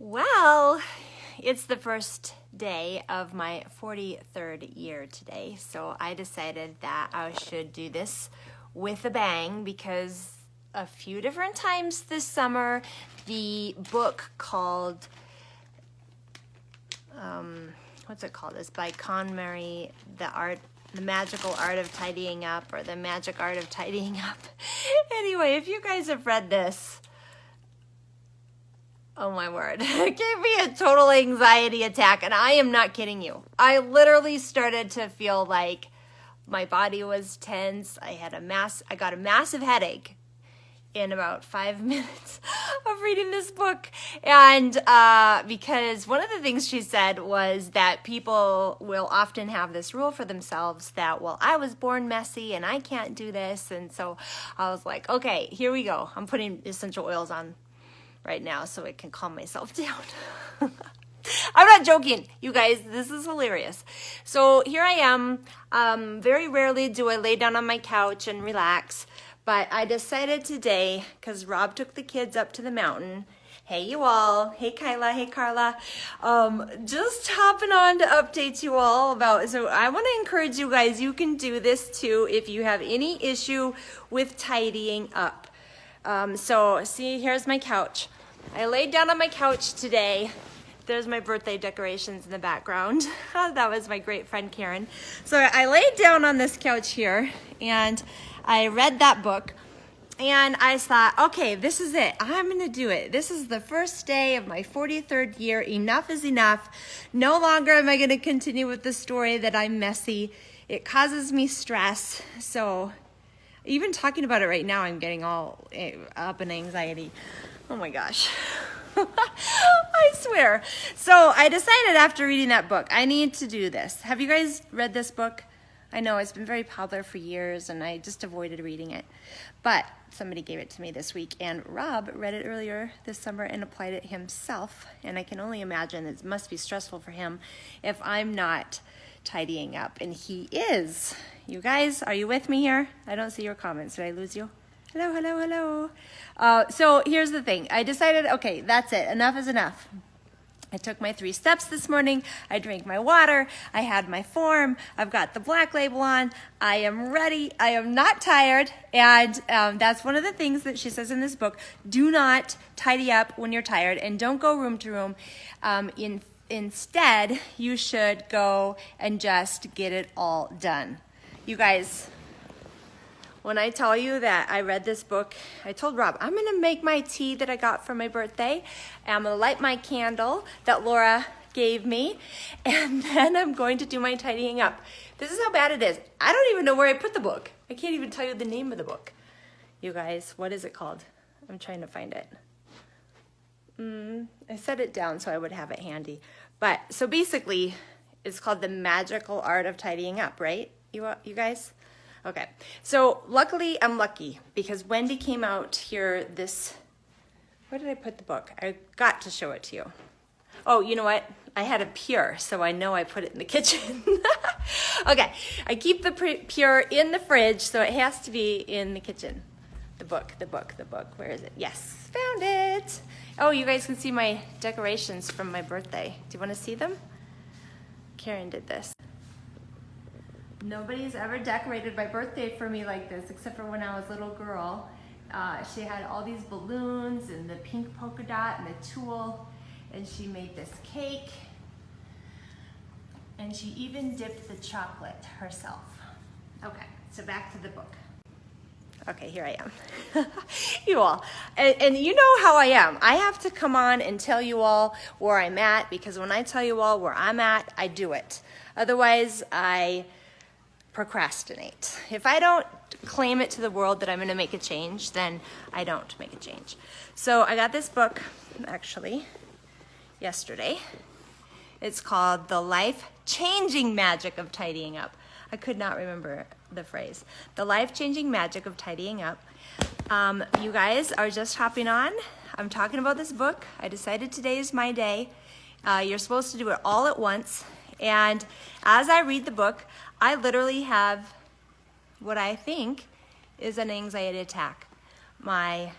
Well, it's the first day of my 43rd year today, so I decided that I should do this with a bang because a few different times this summer, the book called, what's it called? It's by KonMari, The Magical Art of Tidying Up, or The Magic Art of Tidying Up. Anyway, if you guys have read this, oh my word, it gave me a total anxiety attack, and I am not kidding you. I literally started to feel like my body was tense. I got a massive headache in about 5 minutes of reading this book. And because one of the things she said was that people will often have this rule for themselves that, well, I was born messy and I can't do this. And so I was like, okay, here we go. I'm putting essential oils on right now so it can calm myself down. I'm not joking, you guys, this is hilarious. So here I am. Very rarely do I lay down on my couch and relax, but I decided today, because Rob took the kids up to the mountain. Hey you all, hey Kyla, hey Carla. Just hopping on to update you all about, so I want to encourage you guys, you can do this too if you have any issue with tidying up. So see, here's my couch. I laid down on my couch today. There's my birthday decorations in the background. That was my great friend Karen. So I laid down on this couch here and I read that book and I thought, okay, this is it. I'm gonna do it. This is the first day of my 43rd year. Enough is enough. No longer am I gonna continue with the story that I'm messy. It causes me stress. So even talking about it right now, I'm getting all up in anxiety. Oh my gosh. I swear. So I decided after reading that book, I need to do this. Have you guys read this book? I know it's been very popular for years and I just avoided reading it. But somebody gave it to me this week and Rob read it earlier this summer and applied it himself. And I can only imagine it must be stressful for him if I'm not tidying up. And he is. You guys, are you with me here? I don't see your comments. Did I lose you? Hello, hello, hello. So here's the thing. I decided, okay, that's it. Enough is enough. I took my 3 steps this morning. I drank my water. I had my form. I've got the black label on. I am ready. I am not tired. And that's one of the things that she says in this book. Do not tidy up when you're tired and don't go room to room. Instead, you should go and just get it all done. You guys, when I tell you that I read this book, I told Rob, I'm gonna make my tea that I got for my birthday, and I'm gonna light my candle that Laura gave me, and then I'm going to do my tidying up. This is how bad it is. I don't even know where I put the book. I can't even tell you the name of the book. You guys, what is it called? I'm trying to find it. I set it down so I would have it handy. But, so basically, it's called The Magical Art of Tidying Up, right? You guys? Okay, so luckily I'm lucky because Wendy came out here where did I put the book? I got to show it to you. Oh, you know what? I had a Pure, so I know I put it in the kitchen. Okay, I keep the Pure in the fridge, so it has to be in the kitchen. The book, where is it? Yes, found it. Oh, you guys can see my decorations from my birthday. Do you want to see them? Karen did this. Nobody's ever decorated my birthday for me like this, except for when I was a little girl. She had all these balloons and the pink polka dot and the tulle, and she made this cake, and she even dipped the chocolate herself. Okay, so back to the book. Okay, here I am. You all, and you know how I am. I have to come on and tell you all where I'm at, because when I tell you all where I'm at, I do it. Otherwise, I procrastinate. If I don't claim it to the world that I'm going to make a change, then I don't make a change. So I got this book, actually, yesterday. It's called The Life-Changing Magic of Tidying Up. I could not remember the phrase. The Life-Changing Magic of Tidying Up. You guys are just hopping on. I'm talking about this book. I decided today is my day. You're supposed to do it all at once. And as I read the book, I literally have what I think is an anxiety attack. My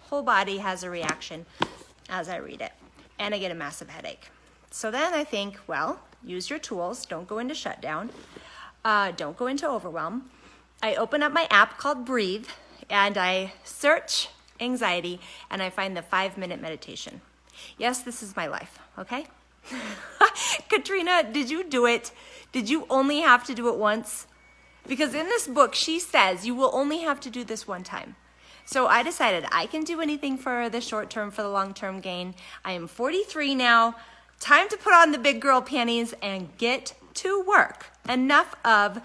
whole body has a reaction as I read it. and I get a massive headache. So then I think, well, use your tools. Don't go into shutdown. Don't go into overwhelm. I open up my app called Breathe, and I search anxiety, and I find the 5-minute meditation. Yes, this is my life, okay? Katrina, did you do it? Did you only have to do it once? Because in this book, she says you will only have to do this one time. So I decided I can do anything for the short term, for the long term gain. I am 43 now. Time to put on the big girl panties and get to work. Enough of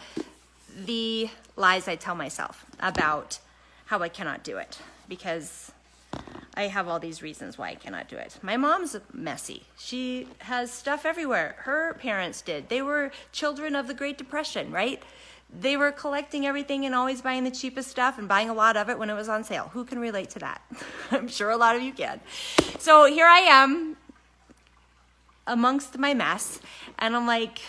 the lies I tell myself about how I cannot do it, because I have all these reasons why I cannot do it. My mom's messy. She has stuff everywhere. Her parents did. They were children of the Great Depression, right? They were collecting everything and always buying the cheapest stuff and buying a lot of it when it was on sale. Who can relate to that? I'm sure a lot of you can. So here I am amongst my mess, and I'm like,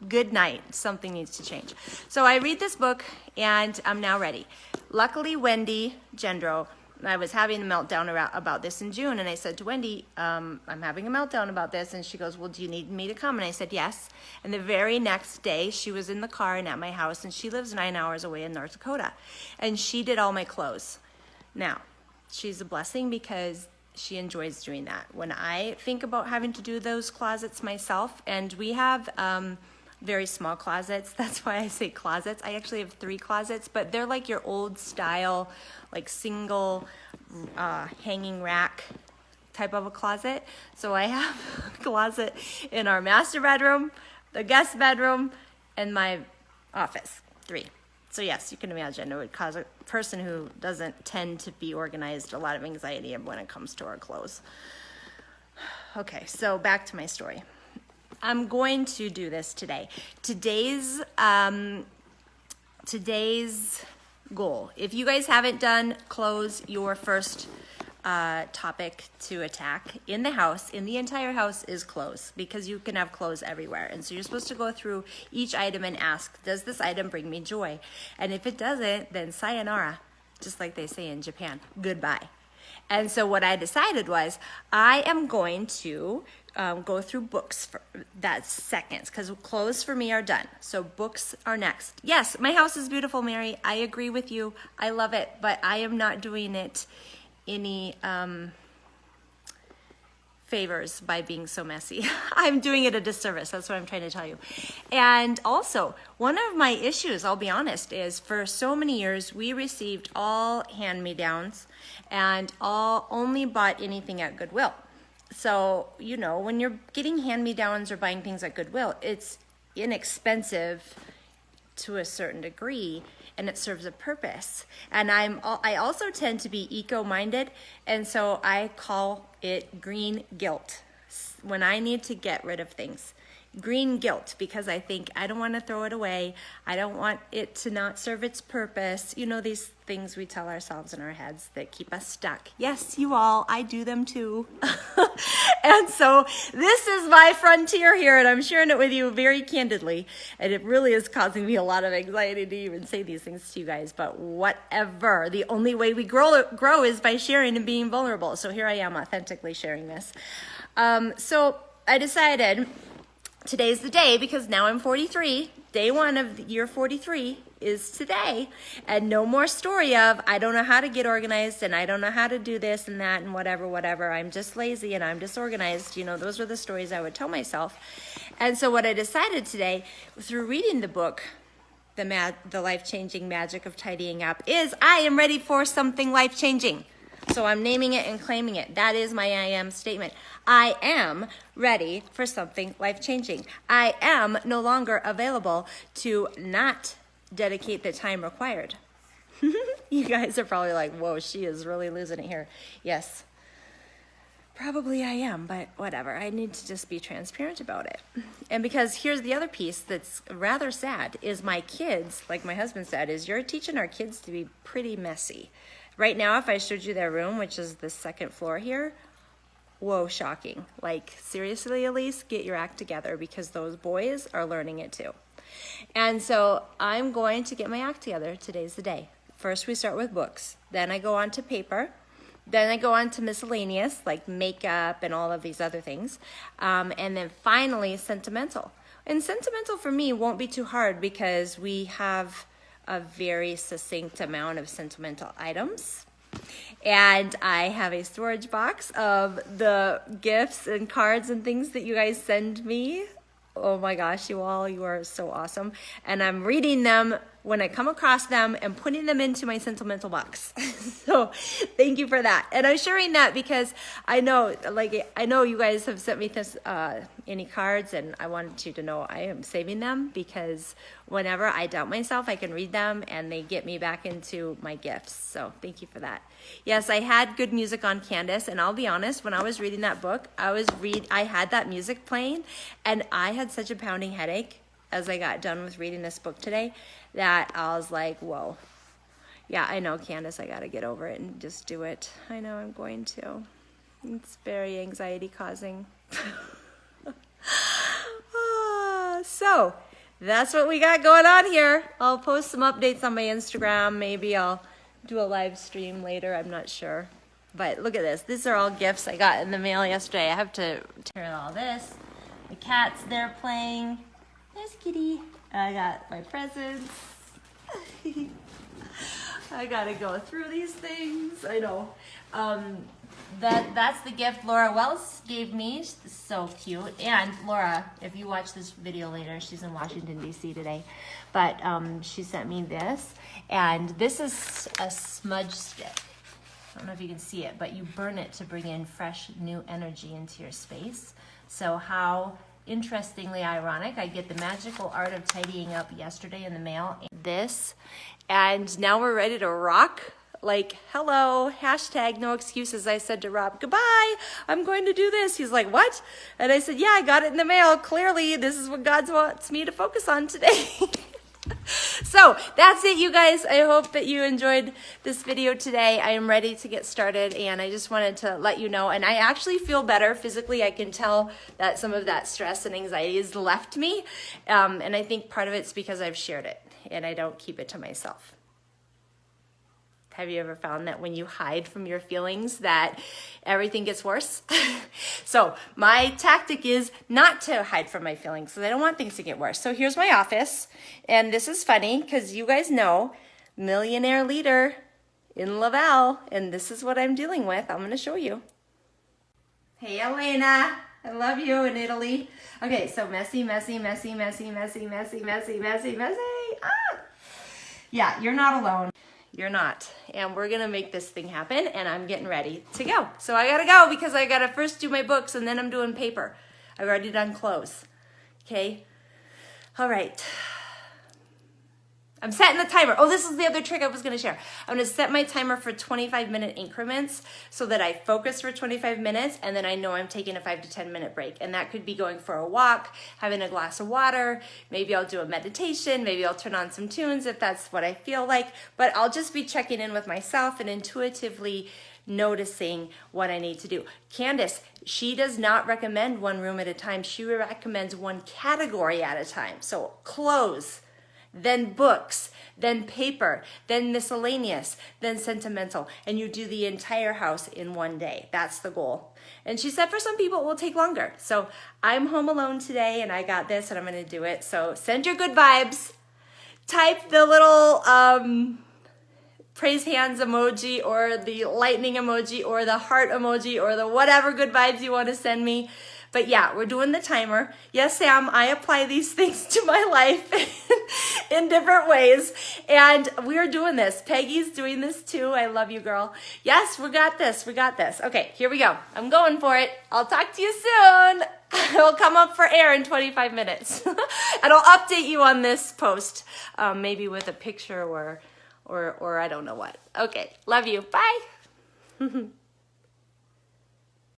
good night, something needs to change. So I read this book, and I'm now ready. Luckily, Wendy Gendro, I was having a meltdown about this in June, and I said to Wendy, I'm having a meltdown about this, and she goes, well, do you need me to come? And I said, yes. And the very next day, she was in the car and at my house, and she lives 9 hours away in North Dakota, and she did all my clothes. Now, she's a blessing because she enjoys doing that. When I think about having to do those closets myself, and we have very small closets. That's why I say closets. I actually have 3 closets, but they're like your old style, like single hanging rack type of a closet. So I have a closet in our master bedroom, the guest bedroom, and my office. 3. So yes, you can imagine it would cause a person who doesn't tend to be organized a lot of anxiety when it comes to our clothes. Okay, so back to my story. I'm going to do this today. Today's goal. If you guys haven't done clothes, your first topic to attack in the house, in the entire house, is clothes, because you can have clothes everywhere. And so you're supposed to go through each item and ask, does this item bring me joy? And if it doesn't, then sayonara, just like they say in Japan, goodbye. And so what I decided was I am going to go through books. That's seconds, because clothes for me are done. So books are next. Yes, my house is beautiful, Mary. I agree with you. I love it, but I am not doing it any favors by being so messy. I'm doing it a disservice. That's what I'm trying to tell you. And also, one of my issues, I'll be honest, is for so many years we received all hand-me-downs and only bought anything at Goodwill. So, you know, when you're getting hand-me-downs or buying things at Goodwill, it's inexpensive to a certain degree, and it serves a purpose. And I also tend to be eco-minded, and so I call it green guilt when I need to get rid of things. Green guilt, because I think I don't want to throw it away. I don't want it to not serve its purpose. You know, these things we tell ourselves in our heads that keep us stuck. Yes, you all, I do them too. And so this is my frontier here, and I'm sharing it with you very candidly. And it really is causing me a lot of anxiety to even say these things to you guys, but whatever. The only way we grow is by sharing and being vulnerable. So here I am authentically sharing this. So I decided today's the day, because now I'm 43. Day 1 of year 43 is today. And no more story of, I don't know how to get organized, and I don't know how to do this and that and whatever. I'm just lazy and I'm disorganized. You know, those were the stories I would tell myself. And so what I decided today, through reading the book, The Life-Changing Magic of Tidying Up, is I am ready for something life-changing. So I'm naming it and claiming it. That is my I am statement. I am ready for something life-changing. I am no longer available to not dedicate the time required. You guys are probably like, whoa, she is really losing it here. Yes, probably I am, but whatever. I need to just be transparent about it. And because here's the other piece that's rather sad, is my kids, like my husband said, is you're teaching our kids to be pretty messy. Right now, if I showed you their room, which is the second floor here, whoa, shocking. Like, seriously, Elise, get your act together, because those boys are learning it too. And so I'm going to get my act together. Today's the day. First, we start with books. Then I go on to paper. Then I go on to miscellaneous, like makeup and all of these other things. And then finally, sentimental. And sentimental for me won't be too hard because we have a very succinct amount of sentimental items. And I have a storage box of the gifts and cards and things that you guys send me. Oh my gosh, you are so awesome. And I'm reading them when I come across them and putting them into my sentimental box. So thank you for that. And I'm sharing that because I know you guys have sent me this, any cards, and I wanted you to know I am saving them because whenever I doubt myself, I can read them and they get me back into my gifts. So thank you for that. Yes, I had good music on Candace, and I'll be honest, when I was reading that book, I had that music playing, and I had such a pounding headache as I got done with reading this book today that I was like, whoa. Yeah, I know, Candace, I gotta get over it and just do it. I know I'm going to. It's very anxiety causing. So that's what we got going on here. I'll post some updates on my Instagram. Maybe I'll do a live stream later. I'm not sure. But look at this. These are all gifts I got in the mail yesterday. I have to tear all this. The cat's there playing. There's Kitty. I got my presents. I gotta go through these things. I know. That's the gift Laura Wells gave me. She's so cute. And Laura, if you watch this video later, she's in Washington, D.C. today. But she sent me this. And this is a smudge stick. I don't know if you can see it, but you burn it to bring in fresh, new energy into your space. So how interestingly ironic, I get the magical art of tidying up yesterday in the mail. This, and now we're ready to rock. Like, hello, hashtag no excuses. I said to Rob, goodbye, I'm going to do this. He's like, what? And I said, yeah, I got it in the mail. Clearly, this is what God wants me to focus on today. So that's it, you guys. I hope that you enjoyed this video today. I am ready to get started, and I just wanted to let you know. And I actually feel better physically. I can tell that some of that stress and anxiety has left me. And I think part of it's because I've shared it, and I don't keep it to myself. Have you ever found that when you hide from your feelings that everything gets worse? So my tactic is not to hide from my feelings because I don't want things to get worse. So here's my office. And this is funny because you guys know, millionaire leader in le-vel. And this is what I'm dealing with. I'm going to show you. Hey, Elena. I love you in Italy. Okay, so messy, messy, messy, messy, messy, messy, messy, messy, messy. Ah! Yeah, you're not alone. You're not. And we're gonna make this thing happen, and I'm getting ready to go. So I gotta go because I gotta first do my books and then I'm doing paper. I've already done clothes. Okay? All right. I'm setting the timer. Oh, this is the other trick I was gonna share. I'm gonna set my timer for 25-minute increments so that I focus for 25 minutes and then I know I'm taking a 5 to 10 minute break. And that could be going for a walk, having a glass of water, maybe I'll do a meditation, maybe I'll turn on some tunes if that's what I feel like, but I'll just be checking in with myself and intuitively noticing what I need to do. Candace, she does not recommend one room at a time. She recommends one category at a time. So clothes, then books, then paper, then miscellaneous, then sentimental. And you do the entire house in one day. That's the goal. And she said for some people it will take longer. So I'm home alone today and I got this and I'm going to do it. So send your good vibes. Type the little praise hands emoji or the lightning emoji or the heart emoji or the whatever good vibes you want to send me. But yeah, we're doing the timer. Yes, Sam, I apply these things to my life in different ways. And we're doing this. Peggy's doing this too. I love you, girl. Yes, we got this. We got this. Okay, here we go. I'm going for it. I'll talk to you soon. It'll come up for air in 25 minutes. And I'll update you on this post, maybe with a picture or I don't know what. Okay, love you. Bye.